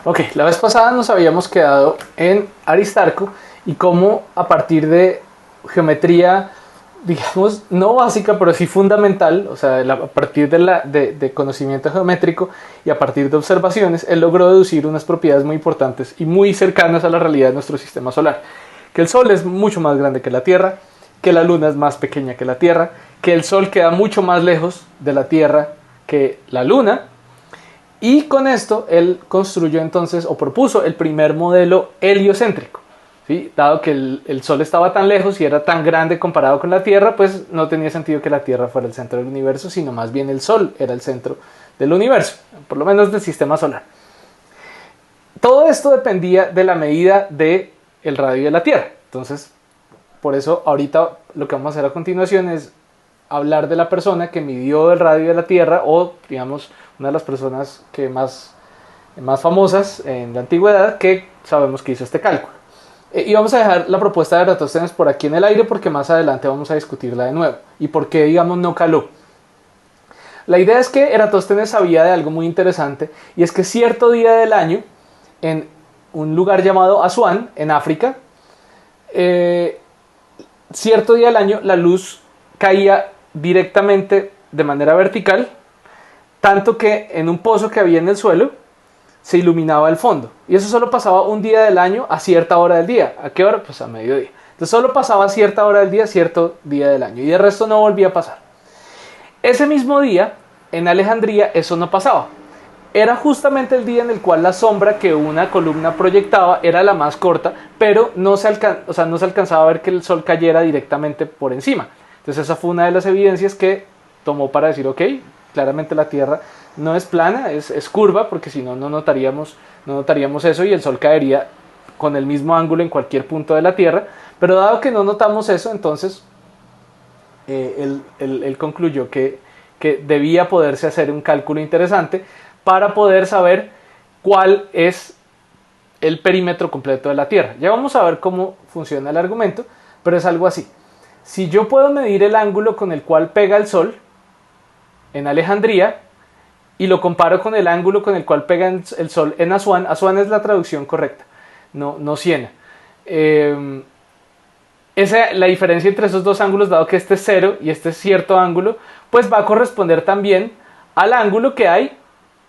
Ok, la vez pasada nos habíamos quedado en Aristarco y cómo a partir de geometría, digamos, no básica, pero sí fundamental, o sea, a partir de conocimiento geométrico y a partir de observaciones, él logró deducir unas propiedades muy importantes y muy cercanas a la realidad de nuestro sistema solar. Que el Sol es mucho más grande que la Tierra, que la Luna es más pequeña que la Tierra, que el Sol queda mucho más lejos de la Tierra que la Luna. Y con esto él construyó entonces o propuso el primer modelo heliocéntrico. ¿Sí? Dado que el Sol estaba tan lejos y era tan grande comparado con la Tierra, pues no tenía sentido que la Tierra fuera el centro del universo, sino más bien el Sol era el centro del universo, por lo menos del sistema solar. Todo esto dependía de la medida del radio de la Tierra. Entonces, por eso ahorita lo que vamos a hacer a continuación es hablar de la persona que midió el radio de la Tierra, o digamos una de las personas que más famosas en la antigüedad que sabemos que hizo este cálculo. Y vamos a dejar la propuesta de Eratóstenes por aquí en el aire porque más adelante vamos a discutirla de nuevo y por qué, digamos, no caló. La idea es que Eratóstenes sabía de algo muy interesante, y es que cierto día del año, en un lugar llamado Asuán, en África, cierto día del año la luz caía directamente de manera vertical, tanto que en un pozo que había en el suelo se iluminaba el fondo. Y eso solo pasaba un día del año a cierta hora del día. ¿A qué hora? Pues a mediodía. Entonces solo pasaba a cierta hora del día, cierto día del año. Y el resto no volvía a pasar. Ese mismo día, en Alejandría, eso no pasaba. Era justamente el día en el cual la sombra que una columna proyectaba era la más corta, pero no se alcanzaba a ver que el sol cayera directamente por encima. Entonces esa fue una de las evidencias que tomó para decir, ok, claramente la Tierra no es plana, es curva, porque si no, no notaríamos eso y el Sol caería con el mismo ángulo en cualquier punto de la Tierra. Pero dado que no notamos eso, entonces él concluyó que debía poderse hacer un cálculo interesante para poder saber cuál es el perímetro completo de la Tierra. Ya vamos a ver cómo funciona el argumento, pero es algo así. Si yo puedo medir el ángulo con el cual pega el Sol en Alejandría y lo comparo con el ángulo con el cual pega el Sol en Asuán, Asuán es la traducción correcta, no Siena. La diferencia entre esos dos ángulos, dado que este es 0 y este es cierto ángulo, pues va a corresponder también al ángulo que hay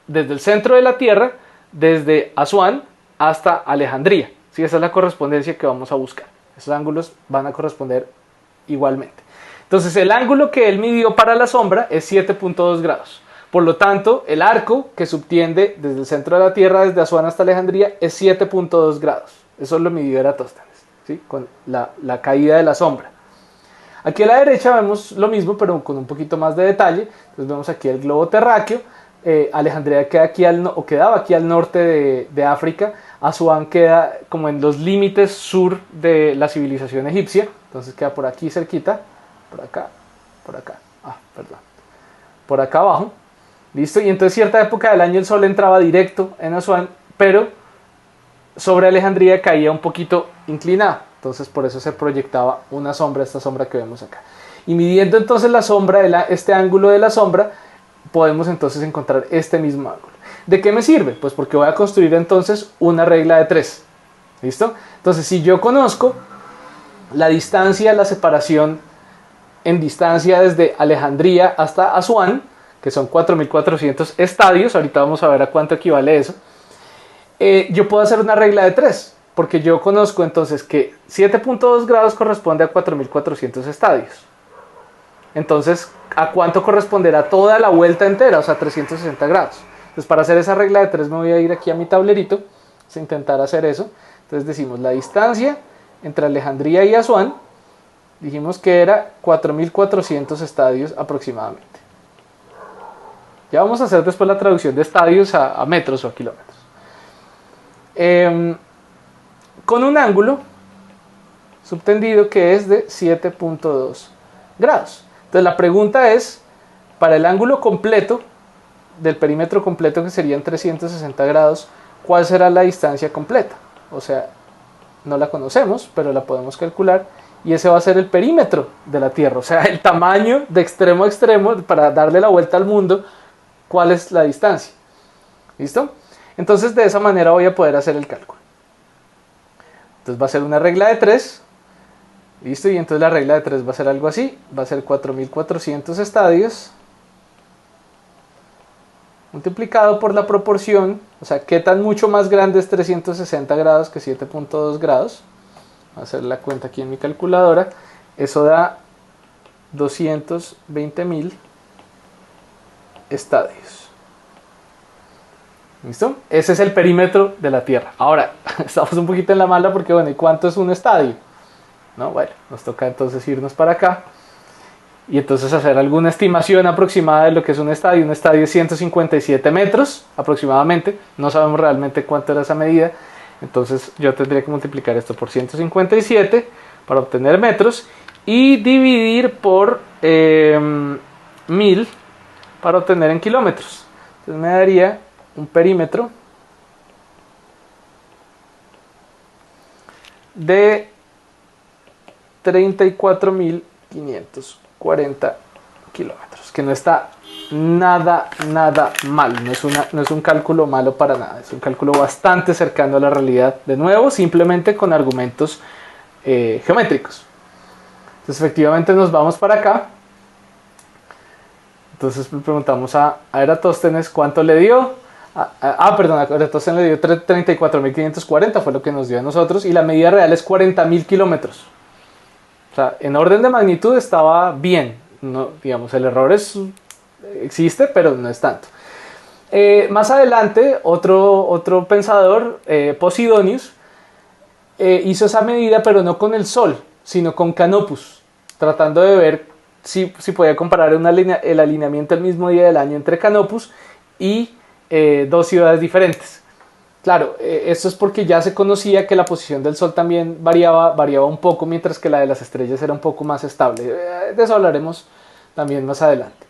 desde el centro de la Tierra, desde Asuán hasta Alejandría. ¿Sí? Esa es la correspondencia que vamos a buscar. Esos ángulos van a corresponder igualmente. Entonces el ángulo que él midió para la sombra es 7.2 grados. Por lo tanto, el arco que subtiende desde el centro de la Tierra, desde Asuán hasta Alejandría, es 7.2 grados. Eso lo midió Eratóstenes, ¿sí? Con la caída de la sombra. Aquí a la derecha vemos lo mismo, pero con un poquito más de detalle. Entonces vemos aquí el globo terráqueo. Alejandría quedaba aquí al norte de África. Asuán queda como en los límites sur de la civilización egipcia. Entonces queda por aquí cerquita. Por acá. Por acá abajo. ¿Listo? Y entonces cierta época del año el sol entraba directo en Asuán, pero sobre Alejandría caía un poquito inclinado. Entonces por eso se proyectaba una sombra, esta sombra que vemos acá. Y midiendo entonces la sombra, este ángulo de la sombra, podemos entonces encontrar este mismo ángulo. ¿De qué me sirve? Pues porque voy a construir entonces una regla de 3. ¿Listo? Entonces si yo conozco la distancia, la separación en distancia desde Alejandría hasta Asuán, que son 4.400 estadios, ahorita vamos a ver a cuánto equivale eso, yo puedo hacer una regla de 3, porque yo conozco entonces que 7.2 grados corresponde a 4.400 estadios. Entonces, ¿a cuánto corresponderá toda la vuelta entera? O sea, 360 grados. Entonces, para hacer esa regla de 3 me voy a ir aquí a mi tablerito, vamos a intentar hacer eso. Entonces decimos la distancia entre Alejandría y Asuán, dijimos que era 4.400 estadios aproximadamente. Ya vamos a hacer después la traducción de estadios a metros o a kilómetros. Con un ángulo subtendido que es de 7.2 grados. Entonces la pregunta es, para el ángulo completo, del perímetro completo que serían 360 grados, ¿cuál será la distancia completa? O sea, no la conocemos, pero la podemos calcular. Y ese va a ser el perímetro de la Tierra. O sea, el tamaño de extremo a extremo para darle la vuelta al mundo. ¿Cuál es la distancia? ¿Listo? Entonces de esa manera voy a poder hacer el cálculo. Entonces va a ser una regla de 3. Listo, y entonces la regla de 3 va a ser algo así. Va a ser 4400 estadios multiplicado por la proporción, o sea, qué tan mucho más grande es 360 grados que 7.2 grados. Voy a hacer la cuenta aquí en mi calculadora. Eso da 220.000 estadios. ¿Listo? Ese es el perímetro de la Tierra. Ahora, estamos un poquito en la mala porque, bueno, ¿y cuánto es un estadio? ¿No? Bueno, nos toca entonces irnos para acá y entonces hacer alguna estimación aproximada de lo que es un estadio. Un estadio es 157 metros aproximadamente. No sabemos realmente cuánto era esa medida. Entonces yo tendría que multiplicar esto por 157 para obtener metros y dividir por 1000 para obtener en kilómetros. Entonces me daría un perímetro de 34.540 kilómetros, que no está nada mal, no es un cálculo malo para nada, es un cálculo bastante cercano a la realidad, de nuevo, simplemente con argumentos geométricos. Entonces efectivamente nos vamos para acá. Entonces le preguntamos a Eratóstenes cuánto le dio. Perdón, a Eratóstenes le dio 34.540, fue lo que nos dio a nosotros, y la medida real es 40.000 kilómetros. O sea, en orden de magnitud estaba bien. No, digamos, el error existe, pero no es tanto. Más adelante, otro pensador, Posidonius, hizo esa medida, pero no con el Sol, sino con Canopus, tratando de ver si podía comparar el alineamiento el mismo día del año entre Canopus y dos ciudades diferentes. Claro, esto es porque ya se conocía que la posición del Sol también variaba un poco, mientras que la de las estrellas era un poco más estable. De eso hablaremos también más adelante.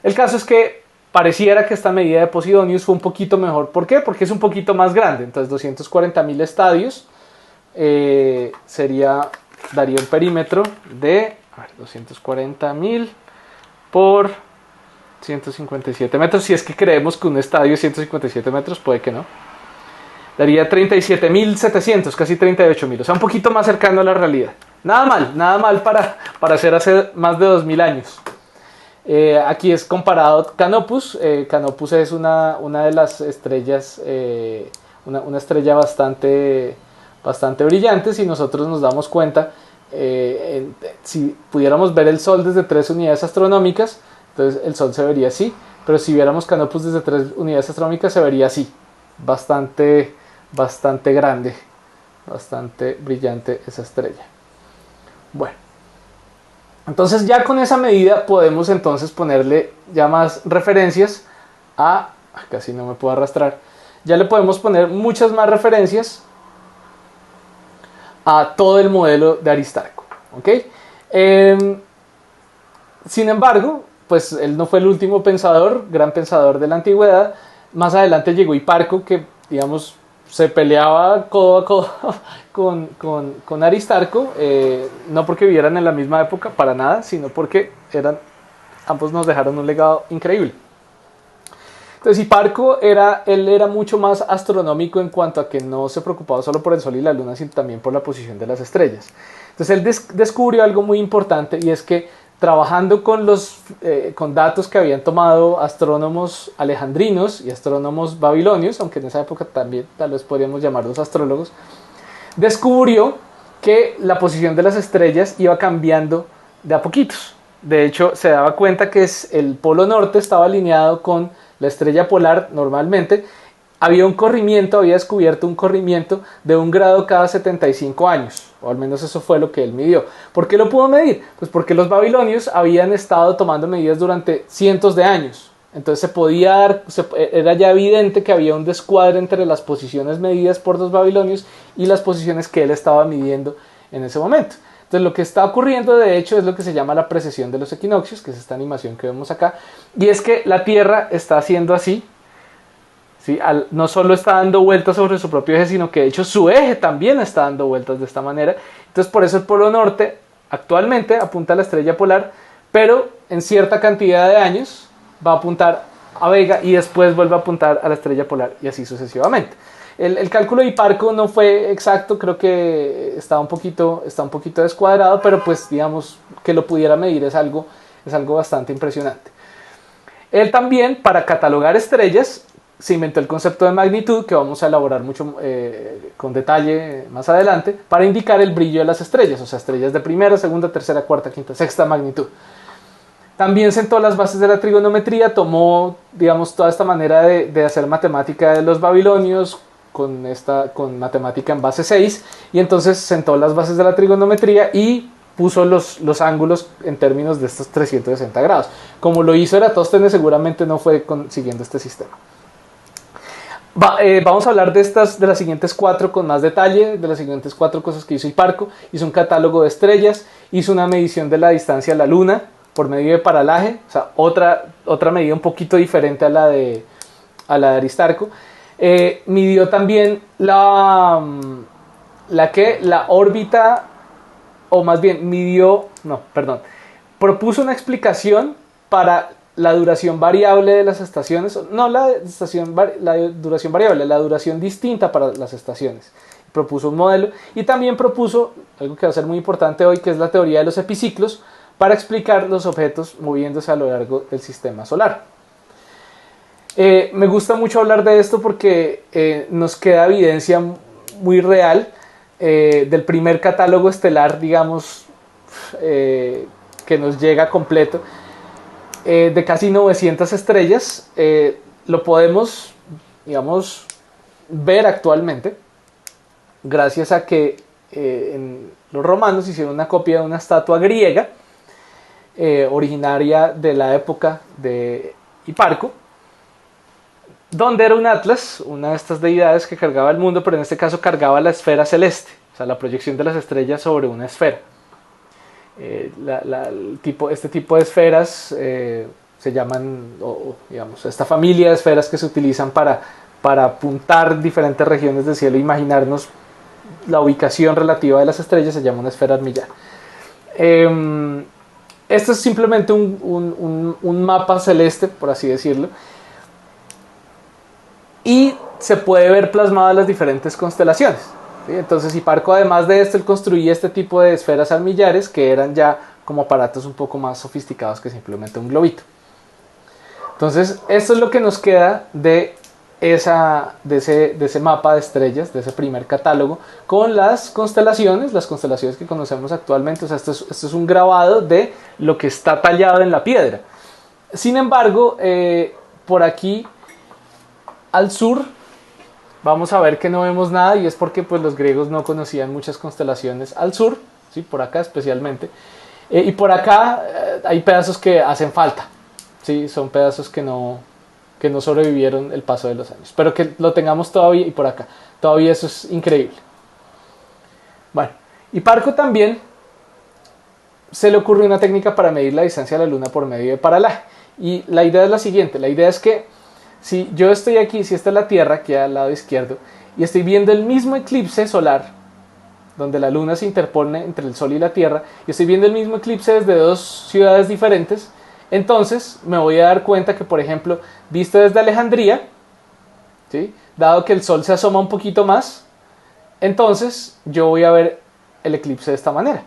El caso es que pareciera que esta medida de Posidonius fue un poquito mejor. ¿Por qué? Porque es un poquito más grande. Entonces 240.000 estadios daría un perímetro de 240.000 por 157 metros. Si es que creemos que un estadio es 157 metros, puede que no. Daría 37.700, casi 38.000, o sea, un poquito más cercano a la realidad. Nada mal para hacer hace más de 2000 años. Aquí es comparado Canopus. Canopus es una de las estrellas, una estrella bastante brillante. Si nosotros nos damos cuenta, si pudiéramos ver el Sol desde 3 unidades astronómicas, entonces el Sol se vería así, pero si viéramos Canopus desde 3 unidades astronómicas se vería así, bastante grande, bastante brillante esa estrella. Bueno, entonces ya con esa medida podemos entonces ponerle ya más referencias casi no me puedo arrastrar, ya le podemos poner muchas más referencias a todo el modelo de Aristarco, ¿ok? Sin embargo, pues él no fue el último gran pensador de la antigüedad. Más adelante llegó Hiparco, que digamos se peleaba codo a codo con Aristarco, no porque vivieran en la misma época, para nada, sino porque ambos nos dejaron un legado increíble. Entonces Hiparco era mucho más astronómico en cuanto a que no se preocupaba solo por el Sol y la Luna, sino también por la posición de las estrellas. Entonces él descubrió algo muy importante, y es que trabajando con datos que habían tomado astrónomos alejandrinos y astrónomos babilonios, aunque en esa época también tal vez podríamos llamarlos astrólogos, descubrió que la posición de las estrellas iba cambiando de a poquitos. De hecho, se daba cuenta que el polo norte estaba alineado con la estrella polar normalmente. Había descubierto un corrimiento de 1 grado cada 75 años, o al menos eso fue lo que él midió. ¿Por qué lo pudo medir? Pues porque los babilonios habían estado tomando medidas durante cientos de años. Entonces era ya evidente que había un descuadre entre las posiciones medidas por los babilonios y las posiciones que él estaba midiendo en ese momento. Entonces lo que está ocurriendo de hecho es lo que se llama la precesión de los equinoccios, que es esta animación que vemos acá, y es que la Tierra está haciendo así, ¿sí? No solo está dando vueltas sobre su propio eje, sino que de hecho su eje también está dando vueltas de esta manera. Entonces por eso el polo norte actualmente apunta a la estrella polar, pero en cierta cantidad de años va a apuntar a Vega y después vuelve a apuntar a la estrella polar y así sucesivamente. El cálculo de Hiparco no fue exacto, creo que está un poquito descuadrado, pero pues digamos que lo pudiera medir es algo bastante impresionante. Él también, para catalogar estrellas, se inventó el concepto de magnitud, que vamos a elaborar mucho con detalle más adelante, para indicar el brillo de las estrellas, o sea, estrellas de primera, segunda, tercera, cuarta, quinta, sexta magnitud. También sentó las bases de la trigonometría, tomó, digamos, toda esta manera de hacer matemática de los babilonios, con matemática en base 6, y entonces sentó las bases de la trigonometría y puso los ángulos en términos de estos 360 grados. Como lo hizo Eratóstenes, seguramente no fue siguiendo este sistema. Vamos a hablar de las siguientes 4 con más detalle, de las siguientes 4 cosas que hizo Hiparco. Hizo un catálogo de estrellas, hizo una medición de la distancia a la Luna por medio de paralaje, o sea, otra medida un poquito diferente a la de Aristarco. Midió también la órbita, o más bien propuso una explicación para la duración variable de las estaciones, no la duración variable, la duración distinta para las estaciones. Propuso un modelo y también propuso algo que va a ser muy importante hoy, que es la teoría de los epiciclos, para explicar los objetos moviéndose a lo largo del sistema solar. Me gusta mucho hablar de esto porque nos queda evidencia muy real del primer catálogo estelar, digamos, que nos llega completo, de casi 900 estrellas. Lo podemos, digamos, ver actualmente gracias a que los romanos hicieron una copia de una estatua griega originaria de la época de Hiparco, donde era un Atlas, una de estas deidades que cargaba el mundo, pero en este caso cargaba la esfera celeste, o sea, la proyección de las estrellas sobre una esfera. Este tipo de esferas se llaman, digamos, esta familia de esferas que se utilizan para apuntar diferentes regiones del cielo e imaginarnos la ubicación relativa de las estrellas, se llama una esfera armillar. Esto es simplemente un mapa celeste, por así decirlo, y se puede ver plasmadas las diferentes constelaciones. ¿Sí? Entonces Hiparco, además de esto, él construía este tipo de esferas armillares que eran ya como aparatos un poco más sofisticados que simplemente un globito. Entonces esto es lo que nos queda de ese mapa de estrellas, de ese primer catálogo, con las constelaciones que conocemos actualmente. O sea, esto es un grabado de lo que está tallado en la piedra. Sin embargo, por aquí al sur vamos a ver que no vemos nada, y es porque pues, los griegos no conocían muchas constelaciones al sur, ¿sí? Por acá especialmente, y por acá hay pedazos que hacen falta, ¿sí? Son pedazos que no sobrevivieron el paso de los años, pero que lo tengamos todavía, y por acá todavía, eso es increíble. Bueno, Hiparco también se le ocurrió una técnica para medir la distancia a la Luna por medio de paralaje, y la idea es la siguiente. La idea es que si yo estoy aquí, si esta es la Tierra, aquí al lado izquierdo, y estoy viendo el mismo eclipse solar, donde la Luna se interpone entre el Sol y la Tierra, y estoy viendo el mismo eclipse desde dos ciudades diferentes, entonces me voy a dar cuenta que, por ejemplo, visto desde Alejandría, ¿sí? Dado que el Sol se asoma un poquito más, entonces yo voy a ver el eclipse de esta manera.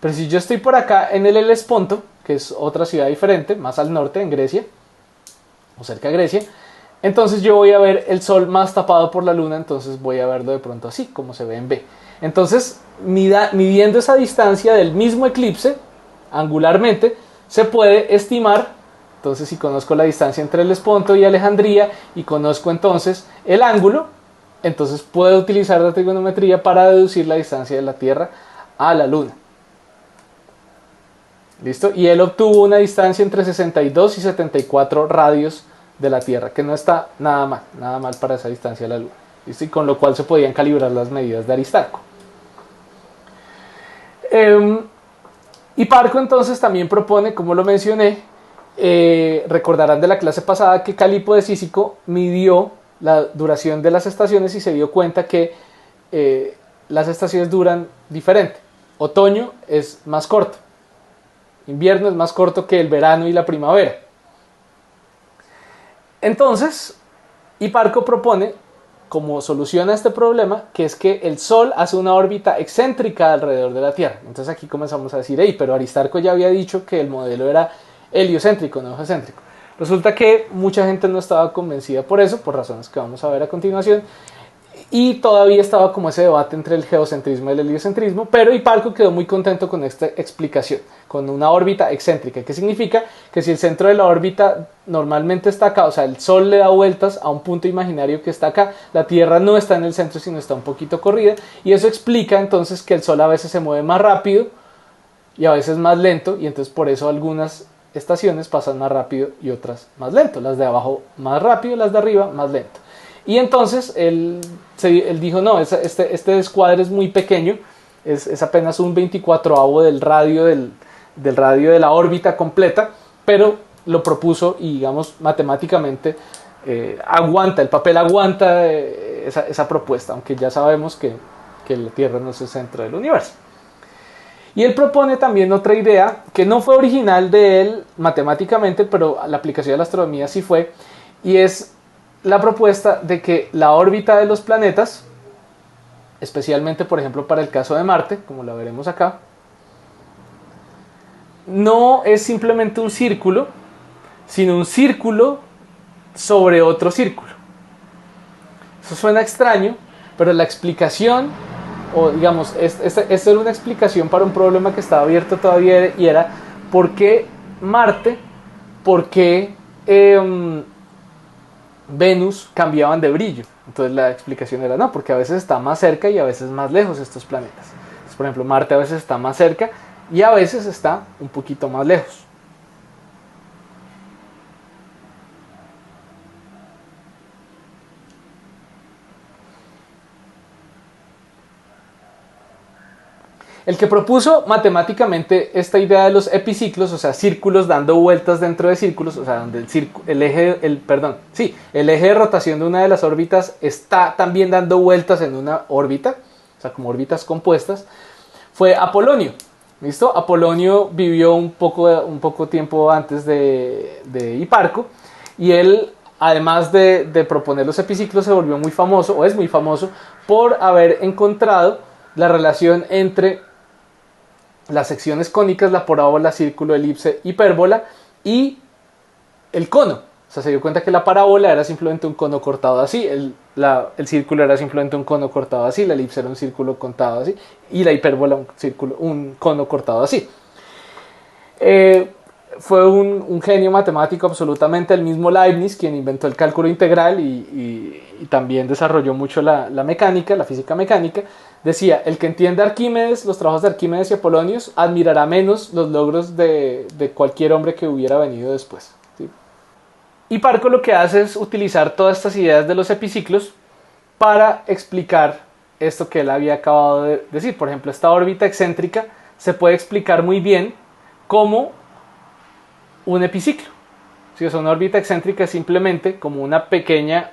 Pero si yo estoy por acá en el Helesponto, que es otra ciudad diferente, más al norte, en Grecia, o cerca de Grecia, entonces yo voy a ver el Sol más tapado por la Luna, entonces voy a verlo de pronto así, como se ve en B. Entonces, midiendo esa distancia del mismo eclipse, angularmente, se puede estimar. Entonces, si conozco la distancia entre el Helesponto y Alejandría, y conozco entonces el ángulo, entonces puedo utilizar la trigonometría para deducir la distancia de la Tierra a la Luna. ¿Listo? Y él obtuvo una distancia entre 62 y 74 radios de la Tierra, que no está nada mal para esa distancia de la Luna. ¿Listo? Y con lo cual se podían calibrar las medidas de Aristarco. Hiparco entonces también propone, como lo mencioné, recordarán de la clase pasada que Calipo de Cícico midió la duración de las estaciones y se dio cuenta que las estaciones duran diferente. Otoño es más corto, invierno es más corto que el verano y la primavera. Entonces, Hiparco propone, como solución a este problema, que es que el Sol hace una órbita excéntrica alrededor de la Tierra. Entonces aquí comenzamos a decir, hey, pero Aristarco ya había dicho que el modelo era heliocéntrico, no geocéntrico. Resulta que mucha gente no estaba convencida por eso, por razones que vamos a ver a continuación, y todavía estaba como ese debate entre el geocentrismo y el heliocentrismo, pero Hiparco quedó muy contento con esta explicación, con una órbita excéntrica, que significa que si el centro de la órbita normalmente está acá, o sea, el Sol le da vueltas a un punto imaginario que está acá, la Tierra no está en el centro, sino está un poquito corrida, y eso explica entonces que el Sol a veces se mueve más rápido y a veces más lento, y entonces por eso algunas estaciones pasan más rápido y otras más lento, las de abajo más rápido, las de arriba más lento. Y entonces él dijo, no, este descuadre es muy pequeño, es apenas un 24avo del radio de la órbita completa, pero lo propuso y digamos matemáticamente aguanta, el papel aguanta esa propuesta, aunque ya sabemos que la Tierra no es el centro del universo. Y él propone también otra idea que no fue original de él matemáticamente, pero la aplicación de la astronomía sí fue, y es la propuesta de que la órbita de los planetas, especialmente por ejemplo para el caso de Marte, como la veremos acá, no es simplemente un círculo, sino un círculo sobre otro círculo. Eso suena extraño, pero la explicación, o digamos, esta era una explicación para un problema que estaba abierto todavía, y era ¿por qué Marte, por qué Venus cambiaban de brillo? Entonces la explicación era no, porque a veces está más cerca y a veces más lejos estos planetas. Entonces, por ejemplo, Marte a veces está más cerca y a veces está un poquito más lejos. El que propuso matemáticamente esta idea de los epiciclos, o sea, círculos dando vueltas dentro de círculos, o sea, donde el eje de rotación de una de las órbitas está también dando vueltas en una órbita, o sea, como órbitas compuestas, fue Apolonio. ¿Listo? Apolonio vivió un poco tiempo antes de Hiparco, y él, además de proponer los epiciclos, se volvió muy famoso, o es muy famoso, por haber encontrado la relación entre las secciones cónicas, la parábola, círculo, elipse, hipérbola y el cono. O sea, se dio cuenta que la parábola era simplemente un cono cortado así, el círculo era simplemente un cono cortado así, la elipse era un círculo cortado así, y la hipérbola un cono cortado así. Fue un genio matemático absolutamente, el mismo Leibniz, quien inventó el cálculo integral y también desarrolló mucho la mecánica, la física mecánica. Decía, el que entienda Arquímedes, los trabajos de Arquímedes y Apolonio, admirará menos los logros de cualquier hombre que hubiera venido después. ¿Sí? Hiparco lo que hace es utilizar todas estas ideas de los epiciclos para explicar esto que él había acabado de decir. Por ejemplo, esta órbita excéntrica se puede explicar muy bien como un epiciclo. Si es una órbita excéntrica, es simplemente como una pequeña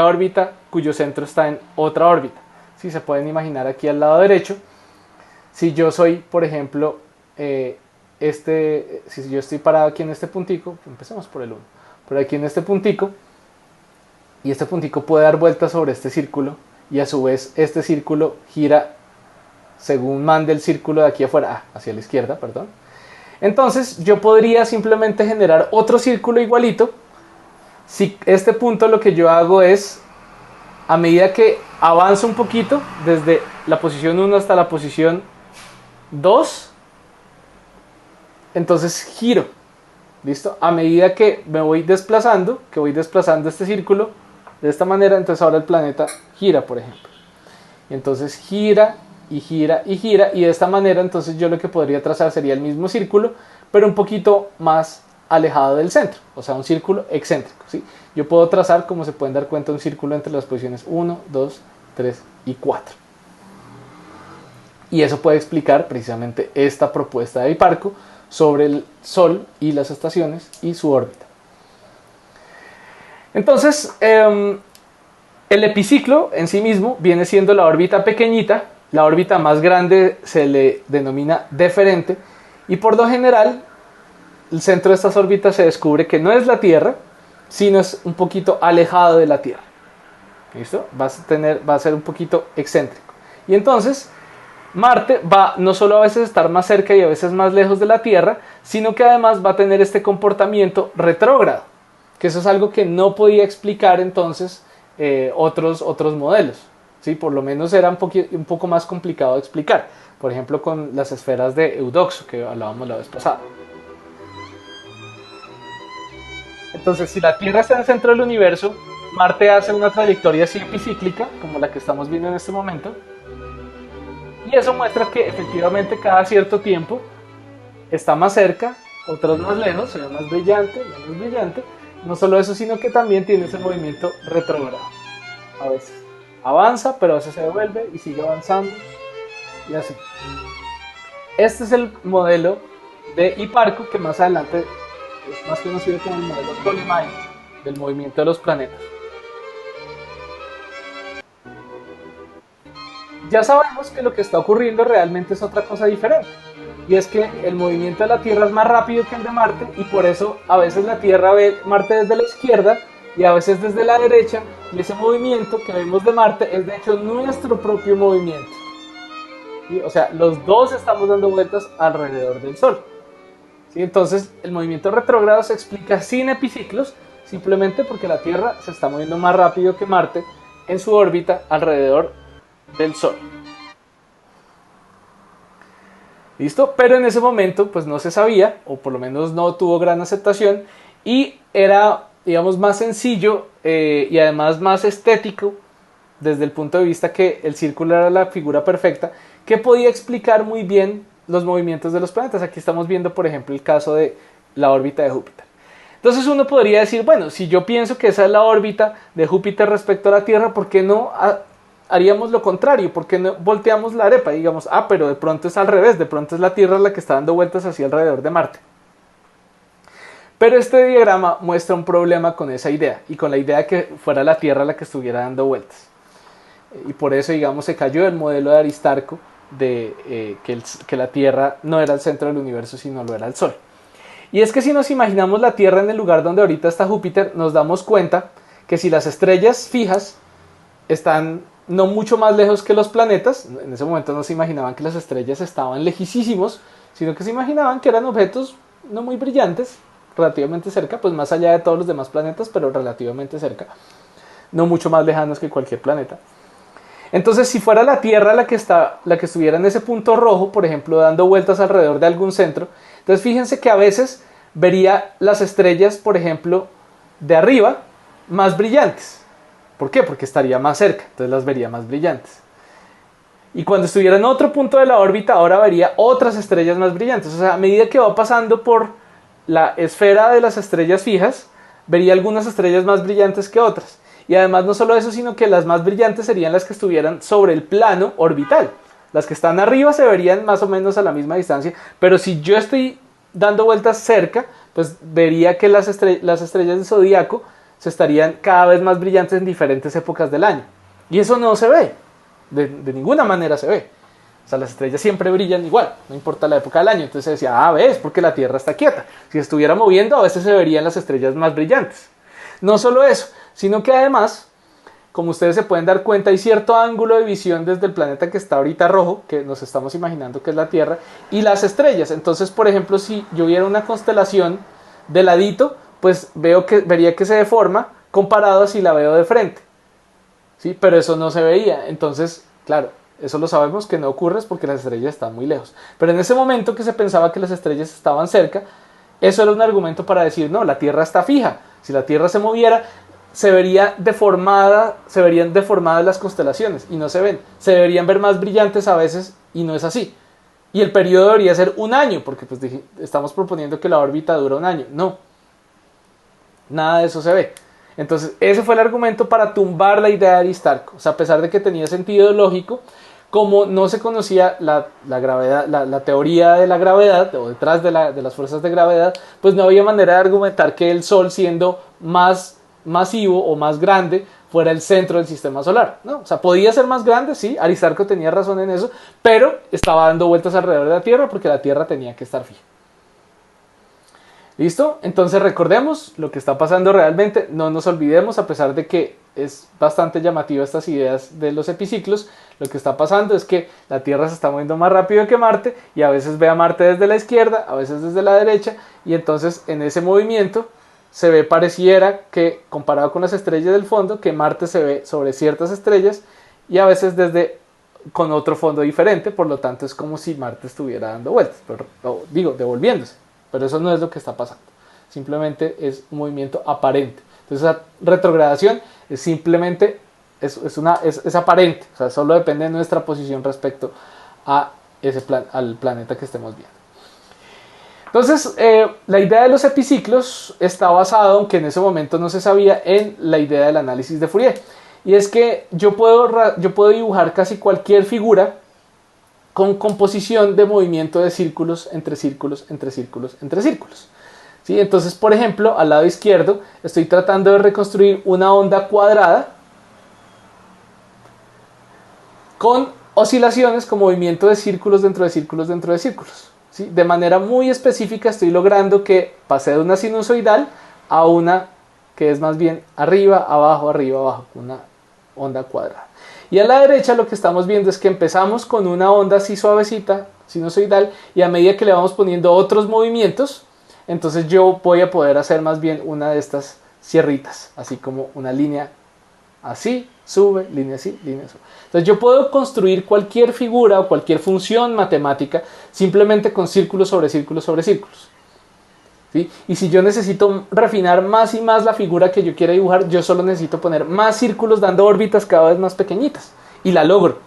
órbita cuyo centro está en otra órbita. Si se pueden imaginar aquí al lado derecho, si yo soy, por ejemplo, si yo estoy parado aquí en este puntico, empecemos por el 1, pero aquí en este puntico, y este puntico puede dar vueltas sobre este círculo, y a su vez este círculo gira según mande el círculo de aquí afuera, hacia la izquierda, perdón. Entonces yo podría simplemente generar otro círculo igualito. Si este punto lo que yo hago es, a medida que avanzo un poquito, desde la posición 1 hasta la posición 2, entonces giro. ¿Listo? A medida que me voy desplazando, este círculo de esta manera, entonces ahora el planeta gira, por ejemplo. Y entonces gira y gira y gira, y de esta manera entonces yo lo que podría trazar sería el mismo círculo, pero un poquito más alejado del centro, o sea, un círculo excéntrico, ¿sí? Yo puedo trazar, como se pueden dar cuenta, un círculo entre las posiciones 1, 2, 3 y 4. Y eso puede explicar precisamente esta propuesta de Hiparco sobre el Sol y las estaciones y su órbita. Entonces, el epiciclo en sí mismo viene siendo la órbita pequeñita. La órbita más grande se le denomina deferente, y por lo general el centro de estas órbitas se descubre que no es la Tierra, sino es un poquito alejado de la Tierra. ¿Listo? Va a ser un poquito excéntrico. Y entonces Marte va no solo a veces estar más cerca y a veces más lejos de la Tierra, sino que además va a tener este comportamiento retrógrado, que eso es algo que no podía explicar entonces otros modelos. ¿Sí? Por lo menos era un poco más complicado de explicar. Por ejemplo, con las esferas de Eudoxo, que hablábamos la vez pasada. Entonces, si la Tierra está en el centro del universo, Marte hace una trayectoria así epicíclica, como la que estamos viendo en este momento, y eso muestra que efectivamente cada cierto tiempo está más cerca, otros más lejos, se ve más brillante, menos brillante. No solo eso, sino que también tiene ese movimiento retrógrado. A veces avanza, pero a veces se devuelve y sigue avanzando, y así. Este es el modelo de Hipparco, que más adelante es más conocido como el modelo Ptolemaico del movimiento de los planetas. Ya sabemos que lo que está ocurriendo realmente es otra cosa diferente, y es que el movimiento de la Tierra es más rápido que el de Marte, y por eso a veces la Tierra ve Marte desde la izquierda y a veces desde la derecha, y ese movimiento que vemos de Marte es de hecho nuestro propio movimiento. ¿Sí? O sea, los dos estamos dando vueltas alrededor del Sol. ¿Sí? Entonces el movimiento retrógrado se explica sin epiciclos, simplemente porque la Tierra se está moviendo más rápido que Marte en su órbita alrededor del Sol. ¿Listo? Pero en ese momento pues no se sabía, o por lo menos no tuvo gran aceptación, y era, digamos, más sencillo y además más estético desde el punto de vista que el círculo era la figura perfecta, que podía explicar muy bien los movimientos de los planetas. Aquí estamos viendo, por ejemplo, el caso de la órbita de Júpiter. Entonces uno podría decir, bueno, si yo pienso que esa es la órbita de Júpiter respecto a la Tierra, ¿por qué no haríamos lo contrario? ¿Por qué no volteamos la arepa? Y digamos, pero de pronto es al revés, de pronto es la Tierra la que está dando vueltas hacia alrededor de Marte. Pero este diagrama muestra un problema con esa idea, y con la idea de que fuera la Tierra la que estuviera dando vueltas. Y por eso, digamos, se cayó el modelo de Aristarco de que la Tierra no era el centro del universo, sino lo era el Sol. Y es que si nos imaginamos la Tierra en el lugar donde ahorita está Júpiter, nos damos cuenta que si las estrellas fijas están no mucho más lejos que los planetas, en ese momento no se imaginaban que las estrellas estaban lejísimos, sino que se imaginaban que eran objetos no muy brillantes, relativamente cerca, pues más allá de todos los demás planetas, pero relativamente cerca, no mucho más lejanos que cualquier planeta. Entonces, si fuera la Tierra la que estuviera en ese punto rojo, por ejemplo, dando vueltas alrededor de algún centro, entonces fíjense que a veces vería las estrellas, por ejemplo, de arriba, más brillantes. ¿Por qué? Porque estaría más cerca, entonces las vería más brillantes. Y cuando estuviera en otro punto de la órbita, ahora vería otras estrellas más brillantes. O sea, a medida que va pasando por la esfera de las estrellas fijas, vería algunas estrellas más brillantes que otras. Y además no solo eso, sino que las más brillantes serían las que estuvieran sobre el plano orbital. Las que están arriba se verían más o menos a la misma distancia, pero si yo estoy dando vueltas cerca, pues vería que las estrellas del zodíaco se estarían cada vez más brillantes en diferentes épocas del año. Y eso no se ve, de ninguna manera se ve. O sea, las estrellas siempre brillan igual, no importa la época del año. Entonces se decía, ves, porque la Tierra está quieta. Si estuviera moviendo, a veces se verían las estrellas más brillantes. No solo eso, sino que además, como ustedes se pueden dar cuenta, hay cierto ángulo de visión desde el planeta que está ahorita rojo, que nos estamos imaginando que es la Tierra, y las estrellas. Entonces, por ejemplo, si yo viera una constelación de ladito, pues vería que se deforma comparado a si la veo de frente. ¿Sí? Pero eso no se veía. Entonces, claro, eso lo sabemos que no ocurre, es porque las estrellas están muy lejos. Pero en ese momento que se pensaba que las estrellas estaban cerca, eso era un argumento para decir, no, la Tierra está fija. Si la Tierra se moviera, se verían deformadas las constelaciones, y no se ven. Se deberían ver más brillantes a veces, y no es así. Y el periodo debería ser un año, porque pues estamos proponiendo que la órbita dura un año. No, nada de eso se ve. Entonces ese fue el argumento para tumbar la idea de Aristarco. O sea, a pesar de que tenía sentido lógico, como no se conocía la gravedad, la teoría de la gravedad, o detrás de las fuerzas de gravedad, pues no había manera de argumentar que el Sol, siendo más masivo o más grande, fuera el centro del sistema solar, ¿no? O sea, podía ser más grande, sí, Aristarco tenía razón en eso, pero estaba dando vueltas alrededor de la Tierra porque la Tierra tenía que estar fija. ¿Listo? Entonces recordemos lo que está pasando realmente, no nos olvidemos, a pesar de que es bastante llamativa estas ideas de los epiciclos, lo que está pasando es que la Tierra se está moviendo más rápido que Marte y a veces ve a Marte desde la izquierda, a veces desde la derecha, y entonces en ese movimiento se ve, pareciera que comparado con las estrellas del fondo, que Marte se ve sobre ciertas estrellas y a veces con otro fondo diferente, por lo tanto es como si Marte estuviera dando vueltas, devolviéndose. Pero eso no es lo que está pasando. Simplemente es un movimiento aparente. Entonces esa retrogradación es simplemente, es aparente. O sea, solo depende de nuestra posición respecto a al planeta que estemos viendo. Entonces, la idea de los epiciclos está basada, aunque en ese momento no se sabía, en la idea del análisis de Fourier. Y es que yo puedo dibujar casi cualquier figura con composición de movimiento de círculos, entre círculos, entre círculos, entre círculos. ¿Sí? Entonces, por ejemplo, al lado izquierdo estoy tratando de reconstruir una onda cuadrada con oscilaciones con movimiento de círculos dentro de círculos dentro de círculos. ¿Sí? De manera muy específica estoy logrando que pase de una sinusoidal a una que es más bien arriba, abajo, una onda cuadrada. Y a la derecha lo que estamos viendo es que empezamos con una onda así suavecita, sinusoidal, y a medida que le vamos poniendo otros movimientos, entonces yo voy a poder hacer más bien una de estas sierritas, así como una línea así, sube, línea así, línea sube. Entonces yo puedo construir cualquier figura o cualquier función matemática simplemente con círculos sobre círculos sobre círculos. ¿Sí? Y si yo necesito refinar más y más la figura que yo quiera dibujar, yo solo necesito poner más círculos dando órbitas cada vez más pequeñitas. Y la logro.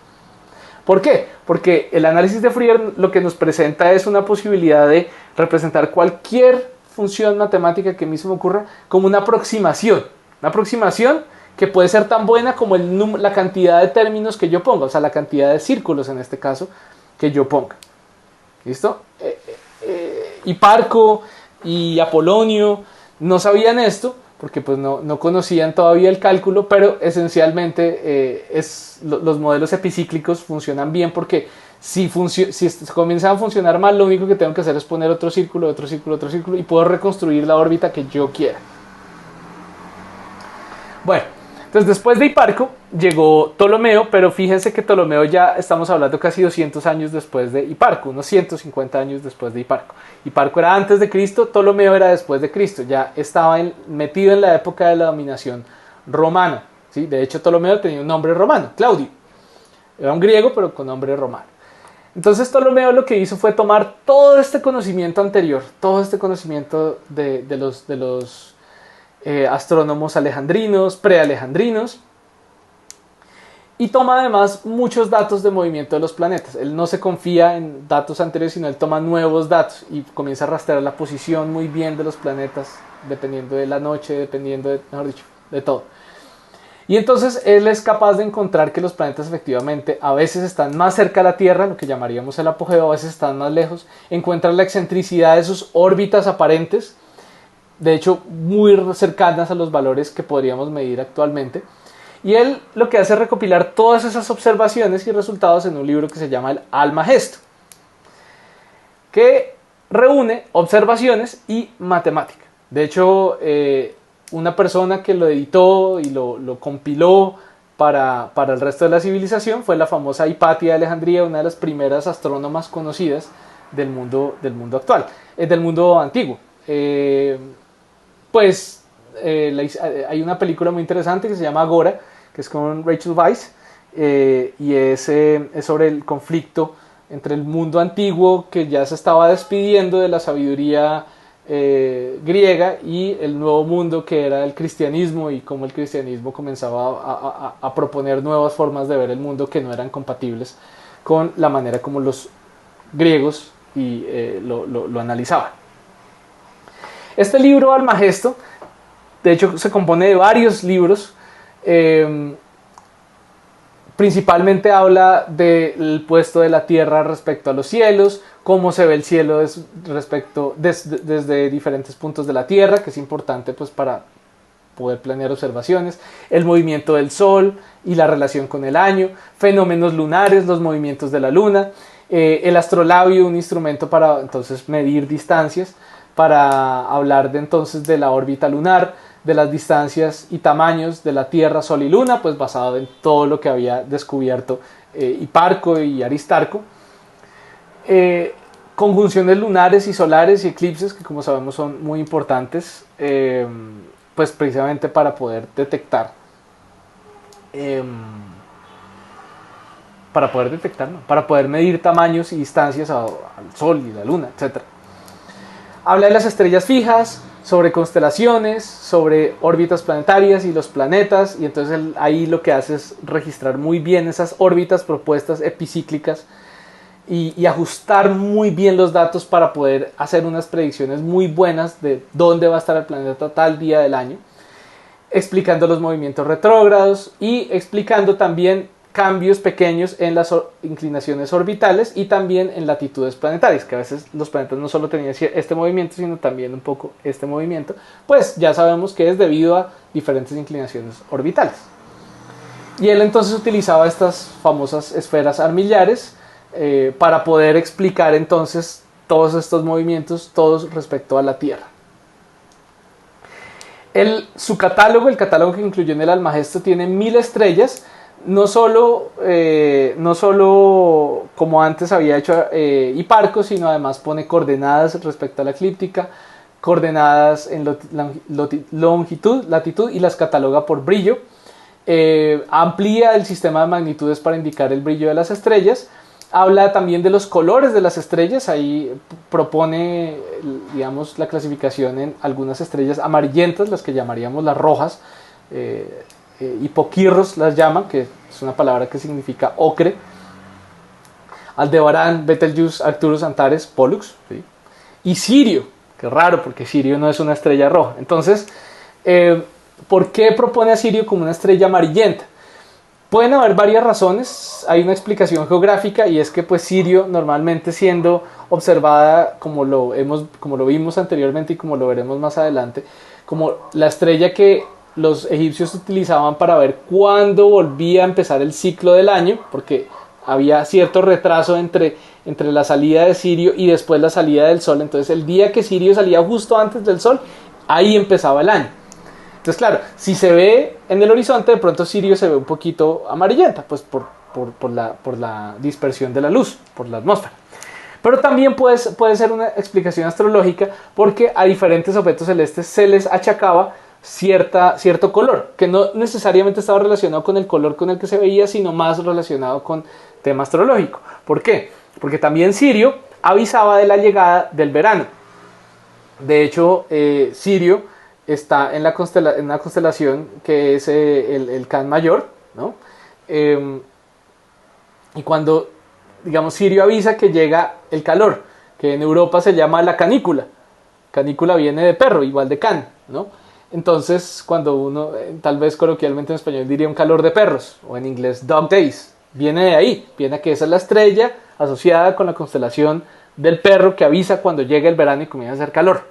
¿Por qué? Porque el análisis de Fourier lo que nos presenta es una posibilidad de representar cualquier función matemática que a mí se me ocurra como una aproximación. Una aproximación que puede ser tan buena como la cantidad de términos que yo ponga. O sea, la cantidad de círculos en este caso que yo ponga. ¿Listo? Hiparco y Apolonio no sabían esto porque pues no conocían todavía el cálculo, pero esencialmente los modelos epicíclicos funcionan bien porque si comienzan a funcionar mal, lo único que tengo que hacer es poner otro círculo, otro círculo, otro círculo y puedo reconstruir la órbita que yo quiera. Bueno, entonces después de Hiparco llegó Ptolomeo, pero fíjense que Ptolomeo ya estamos hablando casi 200 años después de Hiparco, unos 150 años después de Hiparco. Hiparco era antes de Cristo, Ptolomeo era después de Cristo, ya estaba metido en la época de la dominación romana. ¿Sí? De hecho, Ptolomeo tenía un nombre romano, Claudio. Era un griego, pero con nombre romano. Entonces Ptolomeo lo que hizo fue tomar todo este conocimiento anterior, todo este conocimiento de los astrónomos alejandrinos, prealejandrinos, y toma además muchos datos de movimiento de los planetas. Él no se confía en datos anteriores, sino él toma nuevos datos y comienza a rastrear la posición muy bien de los planetas, dependiendo de la noche, dependiendo de, mejor dicho, de todo. Y entonces él es capaz de encontrar que los planetas efectivamente a veces están más cerca a la Tierra, lo que llamaríamos el apogeo, a veces están más lejos, encuentra la excentricidad de sus órbitas aparentes, de hecho muy cercanas a los valores que podríamos medir actualmente. Y él lo que hace es recopilar todas esas observaciones y resultados en un libro que se llama el Almagesto, que reúne observaciones y matemática. De hecho, una persona que lo editó y lo compiló para el resto de la civilización fue la famosa Hipatia de Alejandría, una de las primeras astrónomas conocidas del mundo actual, del mundo antiguo. Hay una película muy interesante que se llama Agora, que es con Rachel Weisz, y es sobre el conflicto entre el mundo antiguo, que ya se estaba despidiendo de la sabiduría griega, y el nuevo mundo que era el cristianismo, y cómo el cristianismo comenzaba a proponer nuevas formas de ver el mundo que no eran compatibles con la manera como los griegos lo analizaban. Este libro Almagesto, de hecho, se compone de varios libros. Principalmente habla del puesto de la Tierra respecto a los cielos, cómo se ve el cielo desde diferentes puntos de la Tierra, que es importante pues para poder planear observaciones, el movimiento del Sol y la relación con el año, fenómenos lunares, los movimientos de la Luna, el astrolabio, un instrumento para entonces medir distancias, para hablar de entonces de la órbita lunar, de las distancias y tamaños de la Tierra, Sol y Luna, pues basado en todo lo que había descubierto Hiparco y Aristarco. Conjunciones lunares y solares y eclipses, que como sabemos son muy importantes, pues precisamente para poder detectar, ¿no? Para poder medir tamaños y distancias al Sol y la Luna, etc. Habla de las estrellas fijas, sobre constelaciones, sobre órbitas planetarias y los planetas, y entonces ahí lo que hace es registrar muy bien esas órbitas propuestas epicíclicas y ajustar muy bien los datos para poder hacer unas predicciones muy buenas de dónde va a estar el planeta tal día del año, explicando los movimientos retrógrados y explicando también cambios pequeños en las inclinaciones orbitales y también en latitudes planetarias, que a veces los planetas no solo tenían este movimiento, sino también un poco este movimiento, pues ya sabemos que es debido a diferentes inclinaciones orbitales. Y él entonces utilizaba estas famosas esferas armillares para poder explicar entonces todos estos movimientos, todos respecto a la Tierra. Su catálogo, el catálogo que incluyó en el Almagesto, tiene 1000 estrellas, no solo como antes había hecho Hiparco, sino además pone coordenadas respecto a la eclíptica, coordenadas en longitud, latitud, y las cataloga por brillo. Amplía el sistema de magnitudes para indicar el brillo de las estrellas. Habla también de los colores de las estrellas, ahí propone, digamos, la clasificación en algunas estrellas amarillentas, las que llamaríamos las rojas, hipoquirros las llaman, que es una palabra que significa ocre, Aldebarán, Betelgeuse, Arcturus, Antares, Pollux, ¿sí? Y Sirio, que raro porque Sirio no es una estrella roja. Entonces, ¿por qué propone a Sirio como una estrella amarillenta? Pueden haber varias razones. Hay una explicación geográfica, y es que pues Sirio, normalmente siendo observada como lo vimos anteriormente y como lo veremos más adelante, como la estrella que los egipcios utilizaban para ver cuándo volvía a empezar el ciclo del año, porque había cierto retraso entre la salida de Sirio y después la salida del Sol. Entonces el día que Sirio salía justo antes del Sol, ahí empezaba el año. Entonces, claro, si se ve en el horizonte, de pronto Sirio se ve un poquito amarillenta, pues por la dispersión de la luz, por la atmósfera. Pero también puede ser una explicación astrológica, porque a diferentes objetos celestes se les achacaba cierto color, que no necesariamente estaba relacionado con el color con el que se veía, sino más relacionado con tema astrológico. ¿Por qué? Porque también Sirio avisaba de la llegada del verano. De hecho, Sirio está en una constelación que es el Can Mayor, ¿no? Y cuando, digamos, Sirio avisa que llega el calor, que en Europa se llama la canícula. Canícula viene de perro, igual de can, ¿no? Entonces, cuando uno, tal vez coloquialmente en español diría un calor de perros, o en inglés dog days, viene de ahí, viene que esa es la estrella asociada con la constelación del perro que avisa cuando llega el verano y comienza a hacer calor.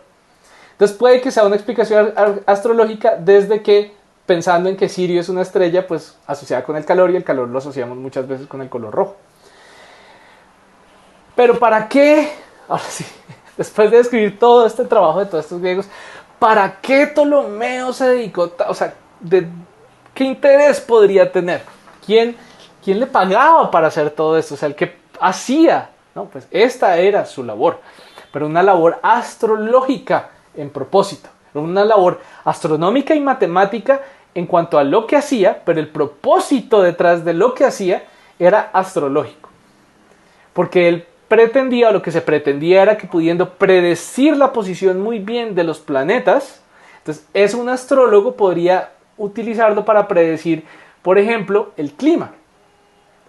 Entonces puede que sea una explicación astrológica, desde que, pensando en que Sirio es una estrella pues asociada con el calor, y el calor lo asociamos muchas veces con el color rojo. Pero ¿para qué? Ahora sí, después de describir todo este trabajo de todos estos griegos, ¿para qué Ptolomeo se dedicó? O sea, ¿qué interés podría tener? ¿Quién le pagaba para hacer todo esto? O sea, el que hacía, ¿no? Pues esta era su labor, pero una labor astrológica en propósito, una labor astronómica y matemática en cuanto a lo que hacía, pero el propósito detrás de lo que hacía era astrológico, porque él pretendía, o lo que se pretendía era que, pudiendo predecir la posición muy bien de los planetas, entonces un astrólogo podría utilizarlo para predecir, por ejemplo, el clima,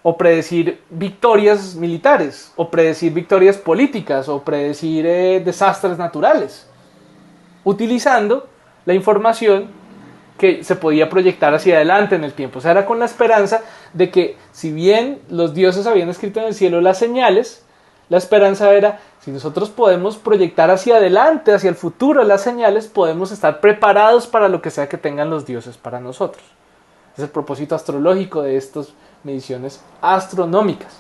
o predecir victorias militares, o predecir victorias políticas, o predecir desastres naturales, utilizando la información que se podía proyectar hacia adelante en el tiempo. O sea, era con la esperanza de que, si bien los dioses habían escrito en el cielo las señales, la esperanza era, si nosotros podemos proyectar hacia adelante, hacia el futuro las señales, podemos estar preparados para lo que sea que tengan los dioses para nosotros. Es el propósito astrológico de estas mediciones astronómicas.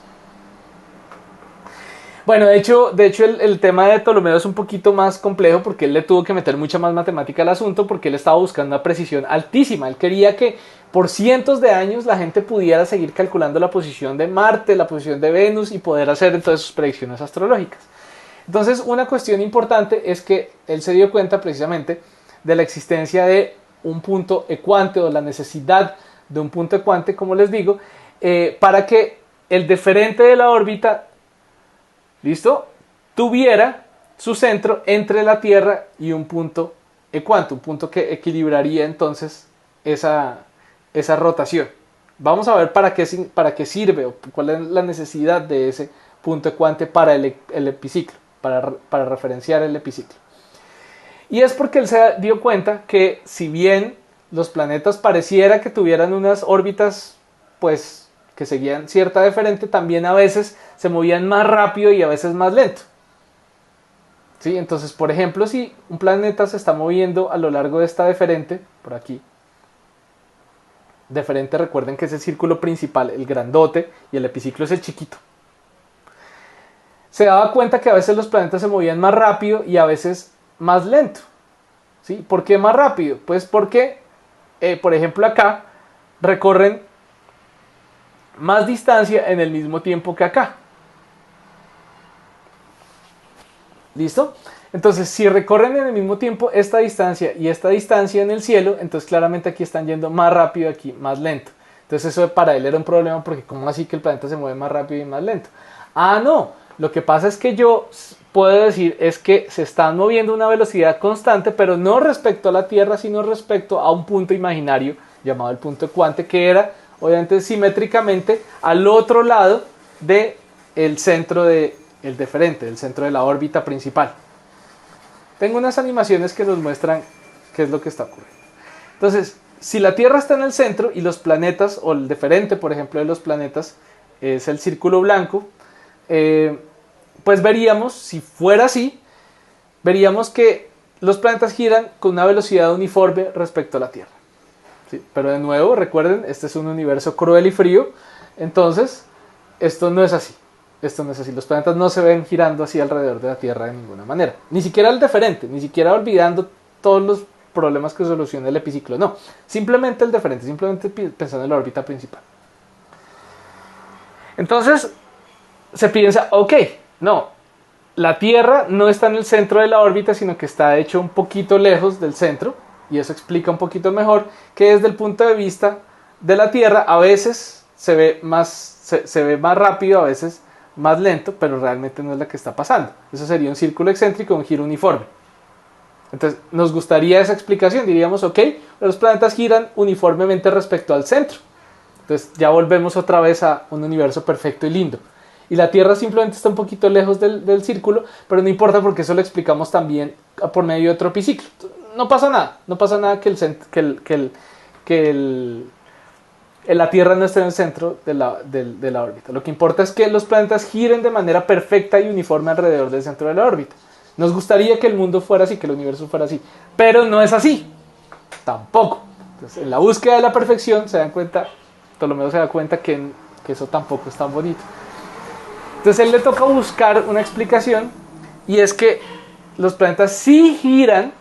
Bueno, de hecho el tema de Ptolomeo es un poquito más complejo porque él le tuvo que meter mucha más matemática al asunto porque él estaba buscando una precisión altísima. Él quería que por cientos de años la gente pudiera seguir calculando la posición de Marte, la posición de Venus y poder hacer entonces sus predicciones astrológicas. Entonces, una cuestión importante es que él se dio cuenta precisamente de la existencia de un punto ecuante o la necesidad de un punto ecuante, como les digo, para que el deferente de la órbita, ¿listo?, tuviera su centro entre la Tierra y un punto ecuante, un punto que equilibraría entonces esa rotación. Vamos a ver para qué sirve o cuál es la necesidad de ese punto ecuante para el epiciclo, para referenciar el epiciclo. Y es porque él se dio cuenta que si bien los planetas pareciera que tuvieran unas órbitas pues que seguían cierta deferente, también a veces se movían más rápido y a veces más lento. ¿Sí? Entonces, por ejemplo, si un planeta se está moviendo a lo largo de esta deferente, por aquí, deferente, recuerden que es el círculo principal, el grandote, y el epiciclo es el chiquito. Se daba cuenta que a veces los planetas se movían más rápido y a veces más lento. ¿Sí? ¿Por qué más rápido? Pues porque, por ejemplo, acá recorren más distancia en el mismo tiempo que acá. ¿Listo? Entonces, si recorren en el mismo tiempo esta distancia y esta distancia en el cielo, entonces claramente aquí están yendo más rápido, aquí más lento. Entonces eso para él era un problema porque ¿cómo así que el planeta se mueve más rápido y más lento? Ah, no, lo que pasa es que yo puedo decir es que se están moviendo a una velocidad constante, pero no respecto a la Tierra, sino respecto a un punto imaginario llamado el punto ecuante, que era obviamente simétricamente al otro lado del centro del deferente, del centro de la órbita principal. Tengo unas animaciones que nos muestran qué es lo que está ocurriendo. Entonces, si la Tierra está en el centro y los planetas, o el deferente, por ejemplo, de los planetas, es el círculo blanco, pues veríamos, si fuera así, veríamos que los planetas giran con una velocidad uniforme respecto a la Tierra. ¿Sí? Pero de nuevo, recuerden, este es un universo cruel y frío, entonces esto no es así. Esto no es así, los planetas no se ven girando así alrededor de la Tierra de ninguna manera. Ni siquiera el deferente, ni siquiera olvidando todos los problemas que soluciona el epiciclo, no. Simplemente el deferente, simplemente pensando en la órbita principal. Entonces, se piensa, ok, no, la Tierra no está en el centro de la órbita, sino que está hecho un poquito lejos del centro, y eso explica un poquito mejor que desde el punto de vista de la Tierra a veces se ve más rápido, a veces más lento, pero realmente no es la que está pasando. Eso sería un círculo excéntrico, un giro uniforme. Entonces, nos gustaría esa explicación, diríamos, ok, los planetas giran uniformemente respecto al centro. Entonces, ya volvemos otra vez a un universo perfecto y lindo. Y la Tierra simplemente está un poquito lejos del círculo, pero no importa porque eso lo explicamos también por medio de otro epiciclo. No pasa nada que la Tierra no esté en el centro de la órbita. Lo que importa es que los planetas giren de manera perfecta y uniforme alrededor del centro de la órbita. Nos gustaría que el mundo fuera así, que el universo fuera así, pero no es así, tampoco. Entonces, en la búsqueda de la perfección Ptolomeo se da cuenta que eso tampoco es tan bonito. Entonces él le toca buscar una explicación, y es que los planetas sí giran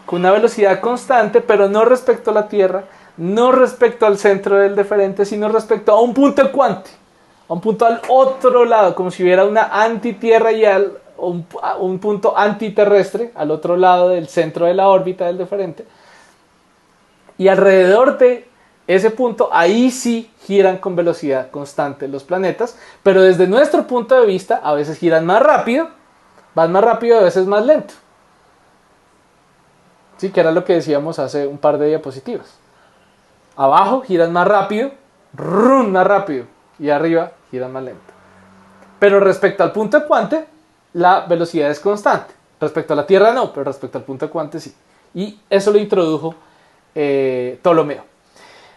con una velocidad constante, pero no respecto a la Tierra, no respecto al centro del deferente, sino respecto a un punto ecuante, a un punto al otro lado, como si hubiera una antitierra y un punto antiterrestre al otro lado del centro de la órbita del deferente, y alrededor de ese punto ahí sí giran con velocidad constante los planetas, pero desde nuestro punto de vista a veces giran más rápido, van más rápido, a veces más lento. Sí, que era lo que decíamos hace un par de diapositivas. Abajo giran más rápido, más rápido, y arriba giran más lento. Pero respecto al punto ecuante, la velocidad es constante. Respecto a la Tierra no, pero respecto al punto ecuante sí. Y eso lo introdujo Ptolomeo.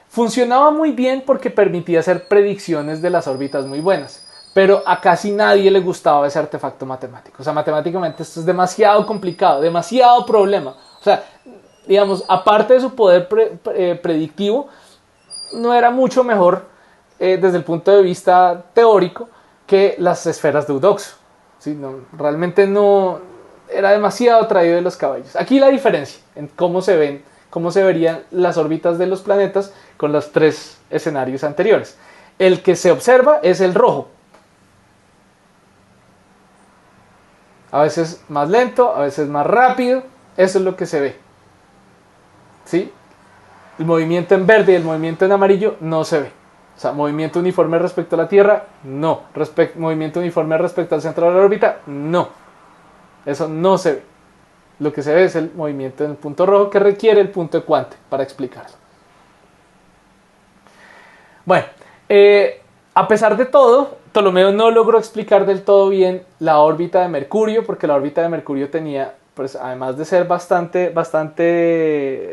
Funcionaba muy bien porque permitía hacer predicciones de las órbitas muy buenas, pero a casi nadie le gustaba ese artefacto matemático. O sea, matemáticamente esto es demasiado complicado, demasiado problema. O sea, digamos, aparte de su poder predictivo, no era mucho mejor desde el punto de vista teórico que las esferas de Eudoxo. ¿sí? No, realmente no era demasiado traído de los caballos. Aquí la diferencia en cómo se ven, cómo se verían las órbitas de los planetas con los tres escenarios anteriores. El que se observa es el rojo. A veces más lento, a veces más rápido. Eso es lo que se ve. ¿Sí? El movimiento en verde y el movimiento en amarillo no se ve. O sea, movimiento uniforme respecto a la Tierra, no. Movimiento uniforme respecto al centro de la órbita, no. Eso no se ve. Lo que se ve es el movimiento en el punto rojo que requiere el punto ecuante para explicarlo. Bueno, a pesar de todo, Ptolomeo no logró explicar del todo bien la órbita de Mercurio, porque la órbita de Mercurio tenía, pues, además de ser bastante,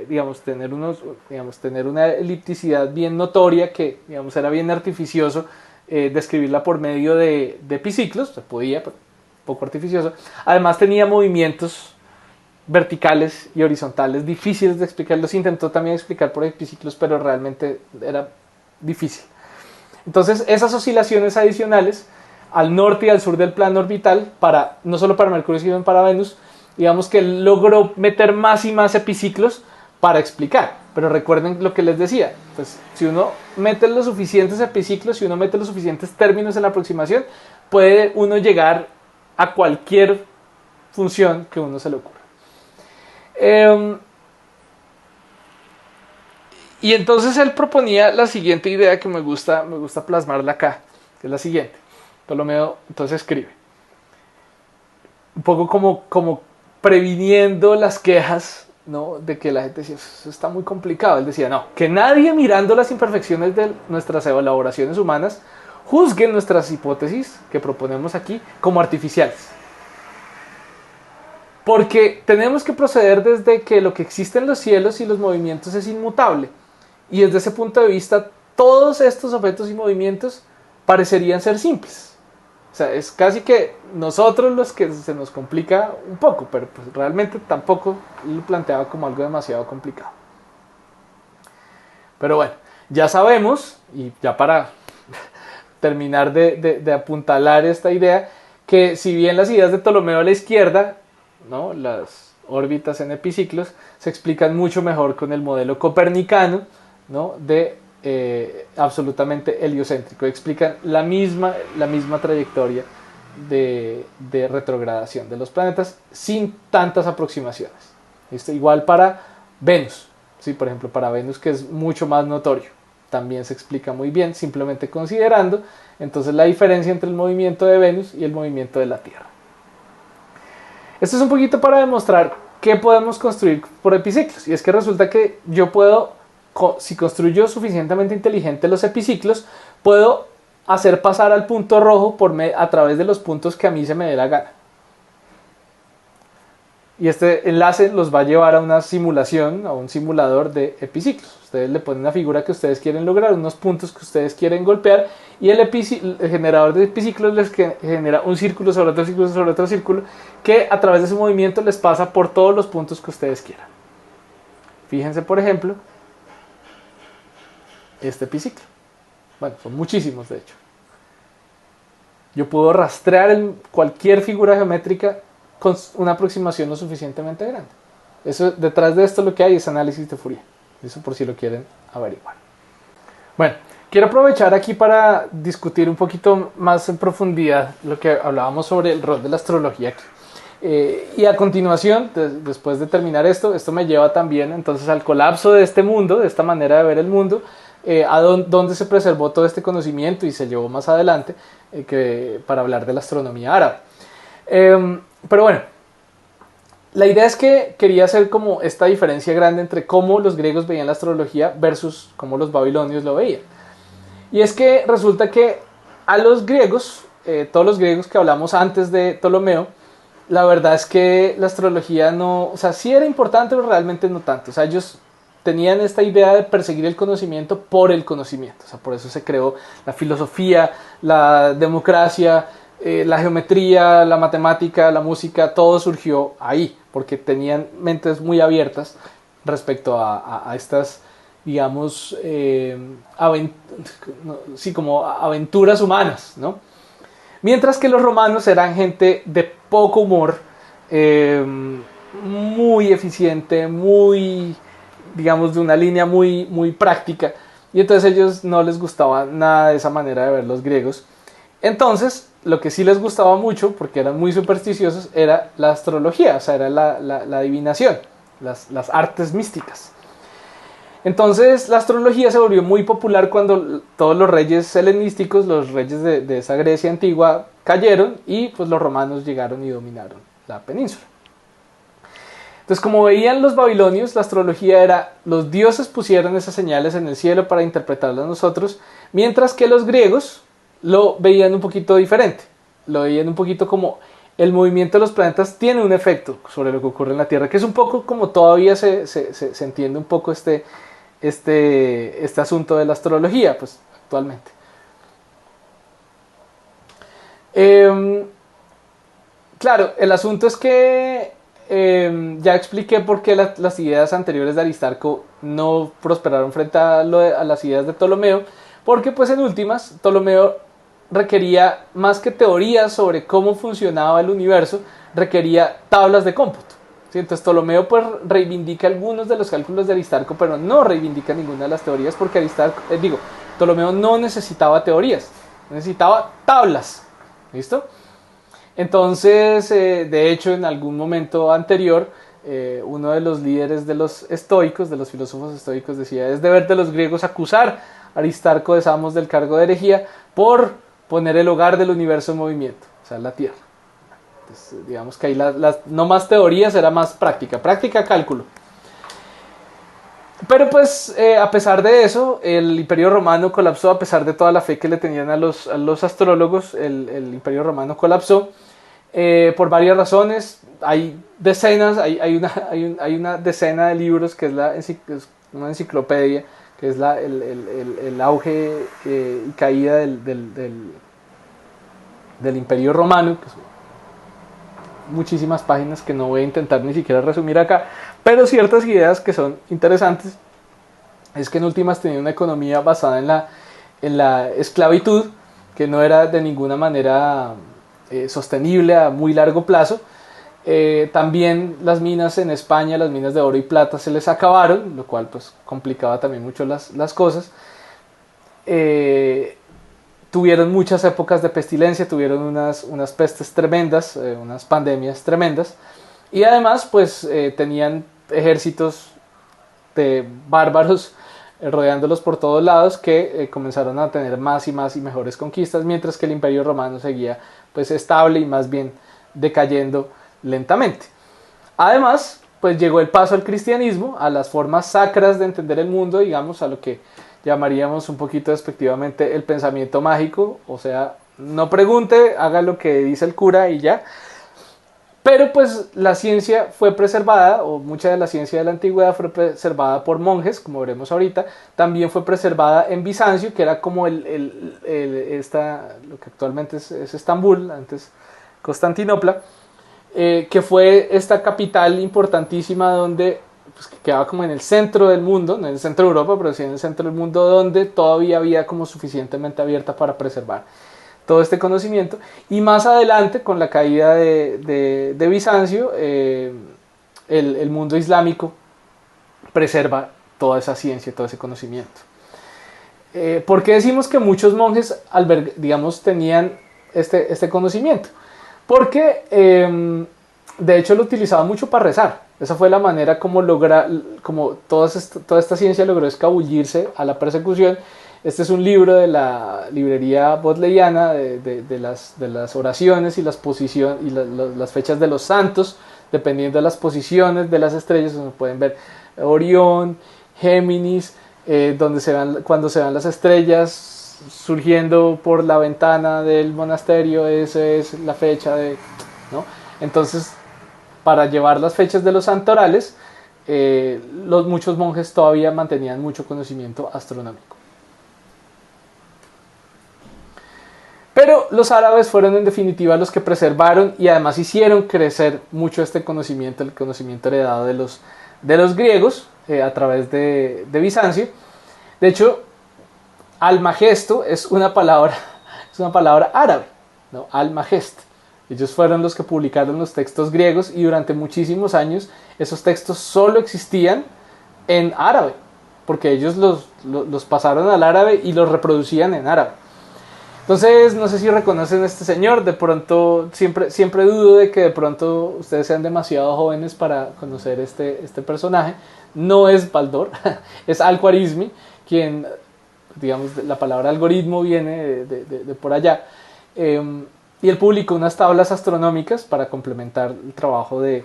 digamos, tener una elipticidad bien notoria, que, digamos, era bien artificioso describirla por medio de epiciclos, se podía, pero un poco artificioso. Además tenía movimientos verticales y horizontales difíciles de explicar. Los intentó también explicar por epiciclos, pero realmente era difícil. Entonces esas oscilaciones adicionales al norte y al sur del plano orbital, no solo para Mercurio sino para Venus, digamos que él logró meter más y más epiciclos para explicar. Pero recuerden lo que les decía, pues si uno mete los suficientes epiciclos, si uno mete los suficientes términos en la aproximación, puede uno llegar a cualquier función que uno se le ocurra. Y entonces él proponía la siguiente idea que me gusta plasmarla acá, que es la siguiente. Ptolomeo entonces escribe, un poco como previniendo las quejas, ¿no?, de que la gente decía, eso está muy complicado. Él decía, no, que nadie mirando las imperfecciones de nuestras elaboraciones humanas juzgue nuestras hipótesis que proponemos aquí como artificiales. Porque tenemos que proceder desde que lo que existe en los cielos y los movimientos es inmutable. Y desde ese punto de vista, todos estos objetos y movimientos parecerían ser simples. O sea, es casi que nosotros los que se nos complica un poco, pero pues realmente tampoco lo planteaba como algo demasiado complicado. Pero bueno, ya sabemos, y ya para terminar de apuntalar esta idea, que si bien las ideas de Ptolomeo a la izquierda, ¿no?, las órbitas en epiciclos, se explican mucho mejor con el modelo copernicano, ¿no?, de absolutamente heliocéntrico. Explican la misma trayectoria de retrogradación de los planetas sin tantas aproximaciones. ¿Listo? Igual para Venus, ¿sí? Por ejemplo, para Venus, que es mucho más notorio, también se explica muy bien, simplemente considerando entonces la diferencia entre el movimiento de Venus y el movimiento de la Tierra. Esto es un poquito para demostrar qué podemos construir por epiciclos. Y es que resulta que yo puedo, si construyo suficientemente inteligente los epiciclos, puedo hacer pasar al punto rojo a través de los puntos que a mí se me dé la gana. Y este enlace los va a llevar a una simulación, a un simulador de epiciclos. Ustedes le ponen una figura que ustedes quieren lograr, unos puntos que ustedes quieren golpear, y el generador de epiciclos les genera un círculo sobre otro círculo sobre otro círculo, que a través de su movimiento les pasa por todos los puntos que ustedes quieran. Fíjense, por ejemplo, este epiciclo. Bueno, son muchísimos de hecho. Yo puedo rastrear cualquier figura geométrica con una aproximación lo suficientemente grande. Detrás de esto lo que hay es análisis de Fourier. Eso por si lo quieren averiguar. Bueno, quiero aprovechar aquí para discutir un poquito más en profundidad lo que hablábamos sobre el rol de la astrología aquí. Y a continuación, después de terminar esto me lleva también entonces al colapso de este mundo, de esta manera de ver el mundo, a donde se preservó todo este conocimiento y se llevó más adelante para hablar de la astronomía árabe. Pero bueno, la idea es que quería hacer como esta diferencia grande entre cómo los griegos veían la astrología versus cómo los babilonios lo veían. Y es que resulta que a los griegos, todos los griegos que hablamos antes de Ptolomeo, la verdad es que la astrología no, o sea, sí era importante, pero realmente no tanto. O sea, ellos tenían esta idea de perseguir el conocimiento por el conocimiento. O sea, por eso se creó la filosofía, la democracia, la geometría, la matemática, la música, todo surgió ahí, porque tenían mentes muy abiertas respecto a estas, digamos, como aventuras humanas, ¿no? Mientras que los romanos eran gente de poco humor, muy eficiente, muy, digamos, de una línea muy práctica. Y entonces a ellos no les gustaba nada de esa manera de ver los griegos. Entonces, lo que sí les gustaba mucho, porque eran muy supersticiosos, era la astrología, o sea, era la adivinación, las artes místicas. Entonces la astrología se volvió muy popular cuando todos los reyes helenísticos, los reyes de esa Grecia antigua, cayeron y pues los romanos llegaron y dominaron la península. Entonces, como veían los babilonios, la astrología era los dioses pusieron esas señales en el cielo para interpretarlas a nosotros, mientras que los griegos lo veían un poquito diferente. Lo veían un poquito como el movimiento de los planetas tiene un efecto sobre lo que ocurre en la Tierra, que es un poco como todavía se entiende un poco este asunto de la astrología, pues actualmente. Claro, el asunto es que ya expliqué por qué las ideas anteriores de Aristarco no prosperaron frente a las ideas de Ptolomeo, porque pues en últimas Ptolomeo requería más que teorías sobre cómo funcionaba el universo, requería tablas de cómputo. ¿Sí? Entonces Ptolomeo pues reivindica algunos de los cálculos de Aristarco, pero no reivindica ninguna de las teorías porque Ptolomeo no necesitaba teorías, necesitaba tablas. ¿Listo? Entonces, de hecho, en algún momento anterior, uno de los líderes de los estoicos, de los filósofos estoicos, decía: es deber de los griegos acusar a Aristarco de Samos del cargo de herejía por poner el hogar del universo en movimiento, o sea, la Tierra. Entonces, digamos que ahí no más teorías, era más práctica, cálculo. Pero pues, a pesar de eso, el Imperio Romano colapsó, a pesar de toda la fe que le tenían a los astrólogos, el Imperio Romano colapsó por varias razones. Hay decenas, hay una decena de libros que es una enciclopedia, que es el auge y caída del Imperio Romano, que son muchísimas páginas que no voy a intentar ni siquiera resumir acá, pero ciertas ideas que son interesantes es que en últimas tenía una economía basada en la esclavitud, que no era de ninguna manera sostenible a muy largo plazo. También las minas en España, las minas de oro y plata se les acabaron, lo cual pues complicaba también mucho las cosas. Tuvieron muchas épocas de pestilencia, tuvieron unas pestes tremendas, unas pandemias tremendas, y además pues tenían ejércitos de bárbaros rodeándolos por todos lados que comenzaron a tener más y mejores conquistas, mientras que el Imperio Romano seguía pues estable y más bien decayendo lentamente. Además, pues llegó el paso al cristianismo, a las formas sacras de entender el mundo, digamos, a lo que llamaríamos un poquito despectivamente el pensamiento mágico, o sea, no pregunte, haga lo que dice el cura y ya. Pero pues la ciencia fue preservada, o mucha de la ciencia de la antigüedad fue preservada por monjes, como veremos ahorita. También fue preservada en Bizancio, que era como lo que actualmente es Estambul, antes Constantinopla, que fue esta capital importantísima donde pues, que quedaba como en el centro del mundo, no en el centro de Europa, pero sí en el centro del mundo, donde todavía había como suficientemente abierta para preservar todo este conocimiento. Y más adelante, con la caída de Bizancio, el mundo islámico preserva toda esa ciencia, todo ese conocimiento. ¿Por qué decimos que muchos monjes, digamos, tenían este conocimiento? Porque de hecho lo utilizaban mucho para rezar. Esa fue la manera como toda esta ciencia logró escabullirse a la persecución. Este es un libro de la librería bodleiana de las oraciones y las fechas de los santos, dependiendo de las posiciones de las estrellas. Como pueden ver, Orión, Géminis, cuando se van las estrellas surgiendo por la ventana del monasterio, esa es la fecha ¿no? Entonces, para llevar las fechas de los santorales, muchos monjes todavía mantenían mucho conocimiento astronómico. Pero los árabes fueron en definitiva los que preservaron y además hicieron crecer mucho este conocimiento, el conocimiento heredado de los griegos a través de Bizancio. De hecho, Almagesto es una palabra árabe, ¿no? Almagest. Ellos fueron los que publicaron los textos griegos y durante muchísimos años esos textos solo existían en árabe, porque ellos los pasaron al árabe y los reproducían en árabe. Entonces, no sé si reconocen a este señor, de pronto, siempre dudo de que de pronto ustedes sean demasiado jóvenes para conocer este personaje. No es Baldor, es Al-Khwarizmi, quien, digamos, la palabra algoritmo viene de por allá. Y él publicó unas tablas astronómicas para complementar el trabajo de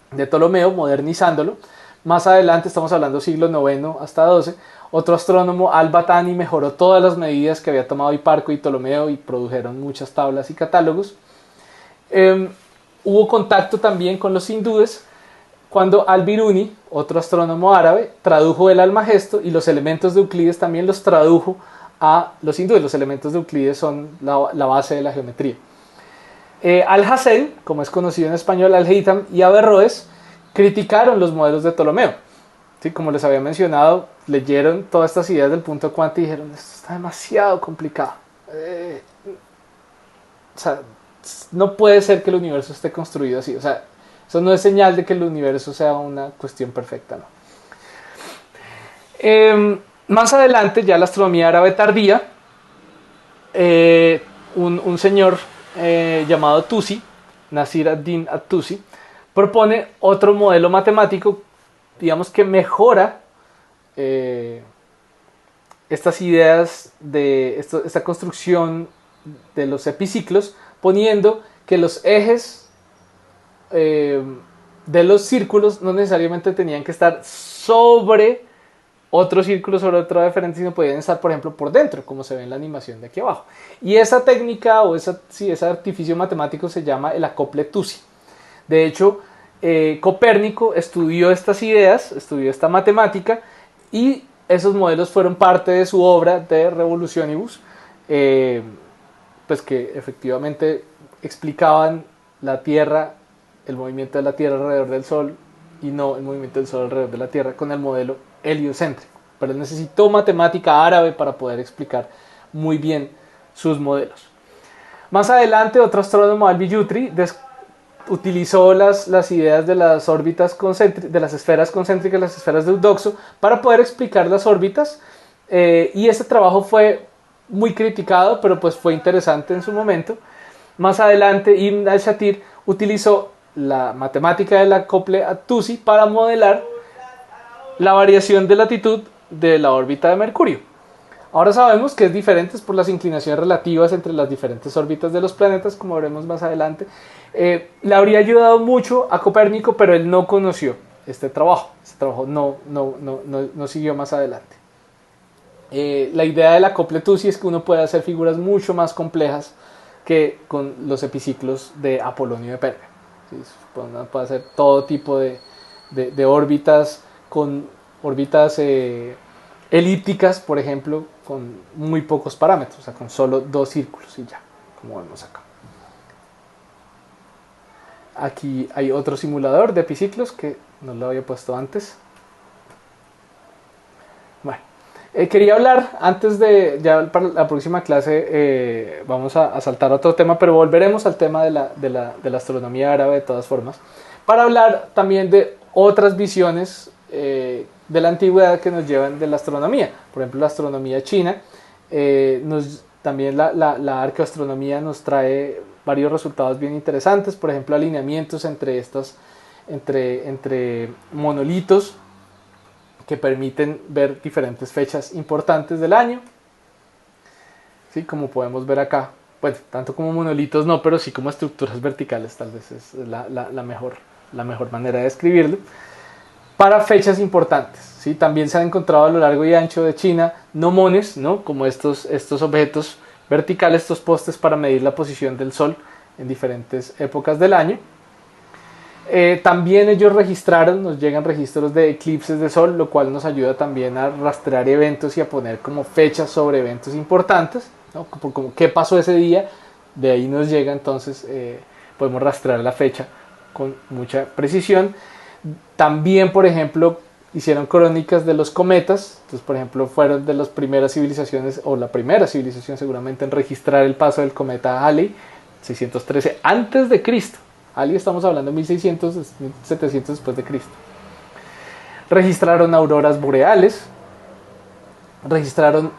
Ptolomeo, modernizándolo. Más adelante, estamos hablando siglo IX hasta XII, otro astrónomo, Al-Batani, mejoró todas las medidas que había tomado Hiparco y Ptolomeo y produjeron muchas tablas y catálogos. Hubo contacto también con los hindúes cuando Al-Biruni, otro astrónomo árabe, tradujo el Almagesto y los elementos de Euclides también los tradujo a los hindúes. Los elementos de Euclides son la base de la geometría. Al-Hazen, como es conocido en español, Al-Haytham y Averroes criticaron los modelos de Ptolomeo. ¿Sí? Como les había mencionado, leyeron todas estas ideas del punto cuántico y dijeron, esto está demasiado complicado. O sea, no puede ser que el universo esté construido así. O sea, eso no es señal de que el universo sea una cuestión perfecta, ¿no? Más adelante, ya la astronomía árabe tardía, un señor llamado Tusi, Nasir ad-Din at-Tusi, propone otro modelo matemático, digamos, que mejora estas ideas de esta construcción de los epiciclos, poniendo que los ejes de los círculos no necesariamente tenían que estar sobre otro círculo, sobre otro diferente, sino podían estar, por ejemplo, por dentro, como se ve en la animación de aquí abajo. Y esa técnica o ese artificio matemático se llama el acople Tusi. De hecho, Copérnico estudió estas ideas, estudió esta matemática, y esos modelos fueron parte de su obra de Revolutionibus, pues que efectivamente explicaban la Tierra, el movimiento de la Tierra alrededor del Sol, y no el movimiento del Sol alrededor de la Tierra, con el modelo heliocéntrico. Pero necesitó matemática árabe para poder explicar muy bien sus modelos. Más adelante, otro astrónomo, Al-Biyutri, utilizó las ideas de las órbitas concéntricas, de las esferas concéntricas, las esferas de Eudoxo, para poder explicar las órbitas, y ese trabajo fue muy criticado, pero pues fue interesante en su momento. Más adelante, Ibn al-Shatir utilizó la matemática del acople a Tusi para modelar la variación de latitud de la órbita de Mercurio. Ahora sabemos que es diferente por las inclinaciones relativas entre las diferentes órbitas de los planetas, como veremos más adelante. Le habría ayudado mucho a Copérnico, pero él no conoció este trabajo. Este trabajo no siguió más adelante. La idea del acople Tusi es que uno puede hacer figuras mucho más complejas que con los epiciclos de Apolonio de Perga. ¿Sí? Uno puede hacer todo tipo de órbitas, con órbitas elípticas, por ejemplo, con muy pocos parámetros, o sea, con solo 2 círculos y ya, como vemos acá. Aquí hay otro simulador de epiciclos que no lo había puesto antes. Bueno, quería hablar antes de, ya para la próxima clase vamos a saltar a otro tema, pero volveremos al tema de la astronomía árabe de todas formas, para hablar también de otras visiones de la antigüedad que nos llevan de la astronomía. Por ejemplo, la astronomía china, también la arqueoastronomía nos trae varios resultados bien interesantes. Por ejemplo, alineamientos entre monolitos que permiten ver diferentes fechas importantes del año. ¿Sí? Como podemos ver acá, bueno, tanto como monolitos no, pero sí como estructuras verticales, tal vez es la mejor manera de describirlo. Para fechas importantes, ¿sí? También se han encontrado a lo largo y ancho de China gnomones, ¿no? Como estos objetos verticales, estos postes para medir la posición del Sol en diferentes épocas del año. También ellos nos llegan registros de eclipses de Sol, lo cual nos ayuda también a rastrear eventos y a poner como fechas sobre eventos importantes, ¿no? Como qué pasó ese día, de ahí nos llega, entonces podemos rastrear la fecha con mucha precisión. También, por ejemplo, hicieron crónicas de los cometas. Entonces, por ejemplo, fueron de las primeras civilizaciones, o la primera civilización seguramente, en registrar el paso del cometa Halley, 613 antes de Cristo. Halley estamos hablando de 1600, 1700 después de Cristo. Registraron auroras boreales, registraron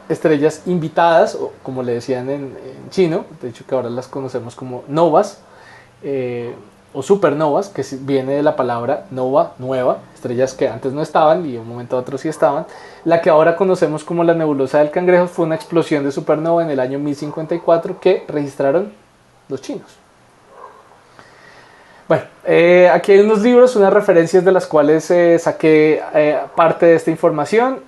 estrellas invitadas, o como le decían en chino, de hecho que ahora las conocemos como novas, o supernovas, que viene de la palabra nova, nueva, estrellas que antes no estaban y de un momento a otro sí estaban. La que ahora conocemos como la nebulosa del Cangrejo fue una explosión de supernova en el año 1054 que registraron los chinos. Bueno, aquí hay unos libros, unas referencias de las cuales saqué parte de esta información.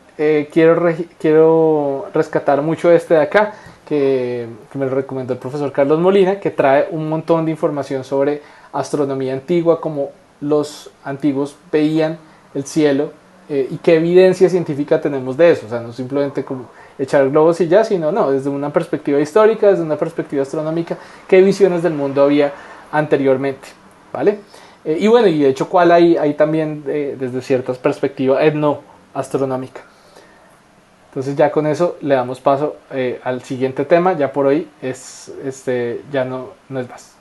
Quiero rescatar mucho este de acá, que me lo recomendó el profesor Carlos Molina, que trae un montón de información sobre astronomía antigua, cómo los antiguos veían el cielo y qué evidencia científica tenemos de eso. O sea, no simplemente como echar globos y ya, sino desde una perspectiva histórica, desde una perspectiva astronómica, qué visiones del mundo había anteriormente, ¿vale? Y bueno, y de hecho cuál hay también desde ciertas perspectivas etnoastronómicas. Entonces ya con eso le damos paso al siguiente tema. Ya por hoy ya no es más.